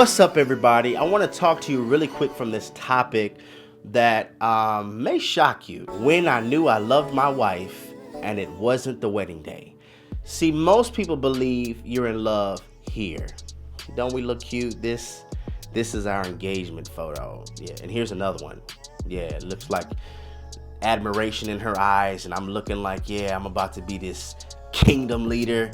What's up, everybody? I want to talk to you really quick from this topic that may shock you. When I knew I loved my wife and it wasn't the wedding day. See, most people believe you're in love here. Don't we look cute? This is our engagement photo. Yeah, and here's another one. Yeah, it looks like admiration in her eyes, and I'm looking like, yeah, I'm about to be this kingdom leader.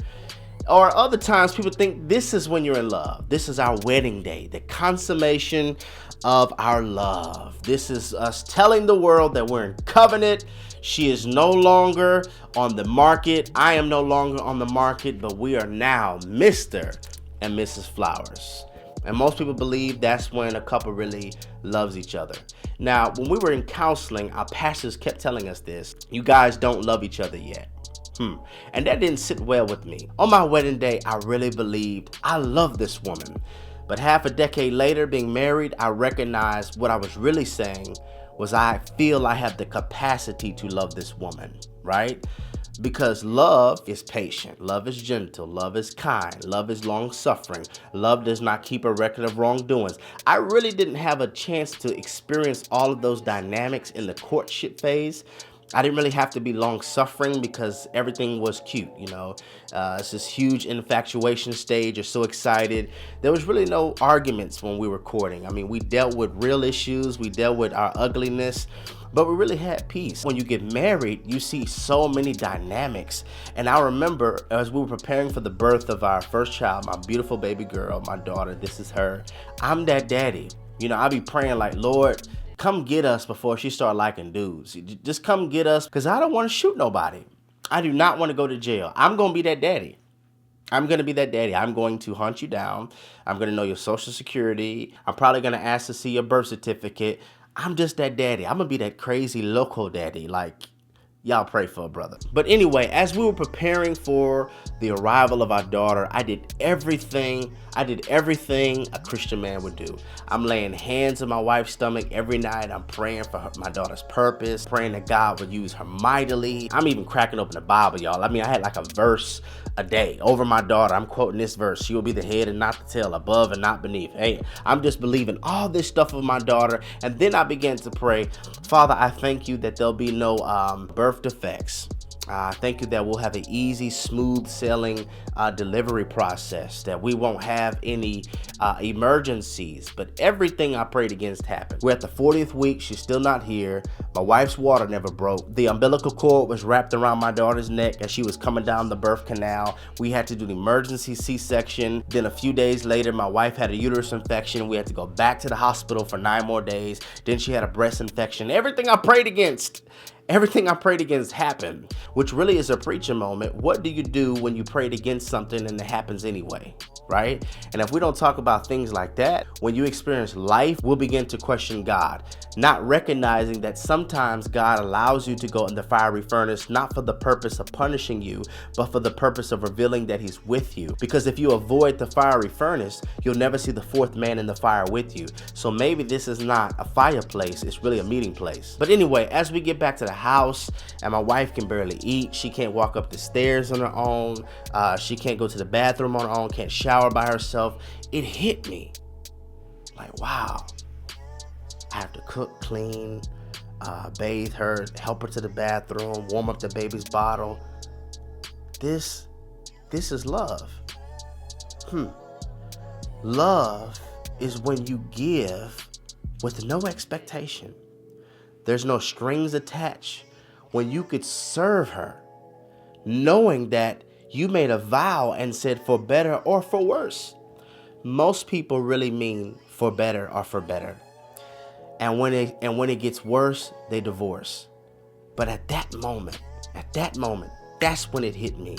Or other times people think this is when you're in love. This is our wedding day, the consummation of our love. This is us telling the world that we're in covenant. She is no longer on the market. I am no longer on the market, but we are now Mr. and Mrs. Flowers. And most people believe that's when a couple really loves each other. Now, when we were in counseling, our pastors kept telling us this: you guys don't love each other yet. And that didn't sit well with me. On my wedding day, I really believed I loved this woman. But half a decade later, being married, I recognized what I was really saying was I feel I have the capacity to love this woman, right? Because love is patient, love is gentle, love is kind, love is long-suffering, love does not keep a record of wrongdoings. I really didn't have a chance to experience all of those dynamics in the courtship phase. I didn't really have to be long-suffering because everything was cute, It's this huge infatuation stage. You're so excited. There was really no arguments when we were courting. I mean, we dealt with real issues. We dealt with our ugliness, but we really had peace. When you get married, you see so many dynamics. And I remember as we were preparing for the birth of our first child, my beautiful baby girl, my daughter, this is her. I'm that daddy. I be praying like, Lord, come get us before she start liking dudes. Just come get us, because I don't want to shoot nobody. I do not want to go to jail. I'm going to be that daddy. I'm going to be that daddy. I'm going to hunt you down. I'm going to know your social security. I'm probably going to ask to see your birth certificate. I'm just that daddy. I'm going to be that crazy local daddy. Like, y'all pray for a brother. But anyway, as we were preparing for the arrival of our daughter, I did everything a Christian man would do. I'm laying hands on my wife's stomach every night. I'm praying for my daughter's purpose, praying that God would use her mightily. I'm even cracking open the Bible, y'all. I mean, I had like a verse a day over my daughter. I'm quoting this verse: she will be the head and not the tail, above and not beneath. Hey, I'm just believing all this stuff of my daughter. And then I began to pray, Father, I thank you that there'll be no birth defects. Thank you that we'll have an easy, smooth sailing delivery process, that we won't have any emergencies. But everything I prayed against happened. We're at the 40th week. She's still not here. My wife's water never broke. The umbilical cord was wrapped around my daughter's neck as she was coming down the birth canal. We had to do an emergency C-section. Then a few days later, my wife had a uterus infection. We had to go back to the hospital for 9 more days. Then she had a breast infection. Everything I prayed against happened, which really is a preaching moment. What do you do when you prayed against something and it happens anyway, right? And if we don't talk about things like that, when you experience life, we'll begin to question God, not recognizing that sometimes God allows you to go in the fiery furnace, not for the purpose of punishing you, but for the purpose of revealing that He's with you. Because if you avoid the fiery furnace, you'll never see the fourth man in the fire with you. So maybe this is not a fireplace, it's really a meeting place. But anyway, as we get back to the house, and my wife can barely eat. She can't walk up the stairs on her own. She can't go to the bathroom on her own, can't shower by herself. It hit me like, wow, I have to cook, clean, bathe her, help her to the bathroom, warm up the baby's bottle. This is love. Love is when you give with no expectation. There's no strings attached. When you could serve her, knowing that you made a vow and said for better or for worse. Most people really mean for better or for better. And when it gets worse, they divorce. But at that moment, that's when it hit me.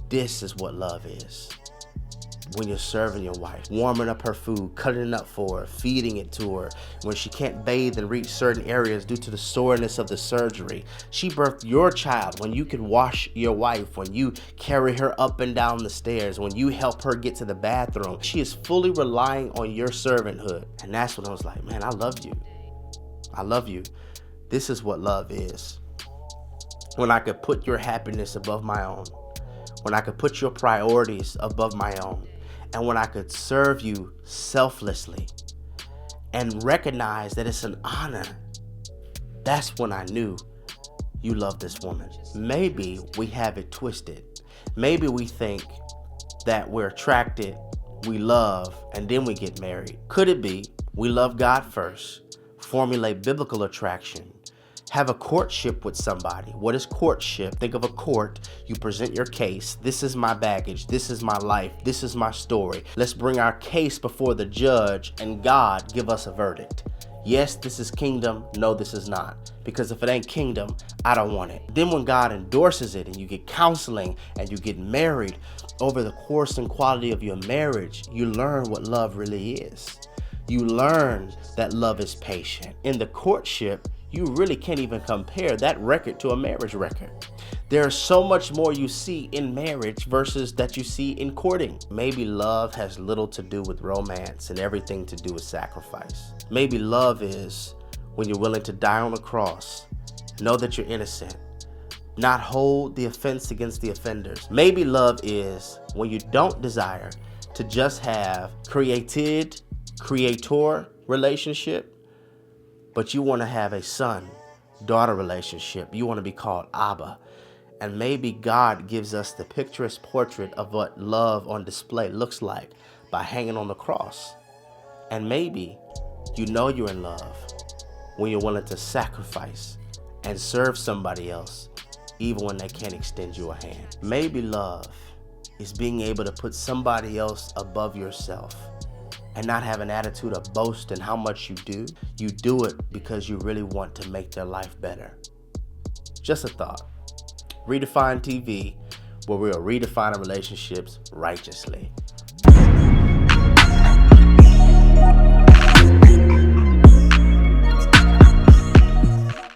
This is what love is. When you're serving your wife, warming up her food, cutting it up for her, feeding it to her, when she can't bathe and reach certain areas due to the soreness of the surgery. She birthed your child when you could wash your wife, when you carry her up and down the stairs, when you help her get to the bathroom. She is fully relying on your servanthood. And that's when I was like, man, I love you. I love you. This is what love is. When I could put your happiness above my own. When I could put your priorities above my own. and when I could serve you selflessly and recognize that it's an honor, that's when I knew you love this woman. Maybe we have it twisted. Maybe we think that we're attracted, we love, and then we get married. Could it be we love God first, formulate biblical attraction, have a courtship with somebody? What is courtship? Think of a court. You present your case. This is my baggage. This is my life. This is my story. Let's bring our case before the judge and God give us a verdict. Yes, this is kingdom. No, this is not. Because if it ain't kingdom, I don't want it. Then when God endorses it and you get counseling and you get married, over the course and quality of your marriage, you learn what love really is. You learn that love is patient. In the courtship, you really can't even compare that record to a marriage record. There's so much more you see in marriage versus that you see in courting. Maybe love has little to do with romance and everything to do with sacrifice. Maybe love is when you're willing to die on the cross, know that you're innocent, not hold the offense against the offenders. Maybe love is when you don't desire to just have creator relationship, but you want to have a son-daughter relationship. You want to be called Abba. And maybe God gives us the picturesque portrait of what love on display looks like by hanging on the cross. And maybe you know you're in love when you're willing to sacrifice and serve somebody else, even when they can't extend you a hand. Maybe love is being able to put somebody else above yourself and not have an attitude of boasting how much you do. You do it because you really want to make their life better. Just a thought. Redefined TV, where we are redefining relationships righteously.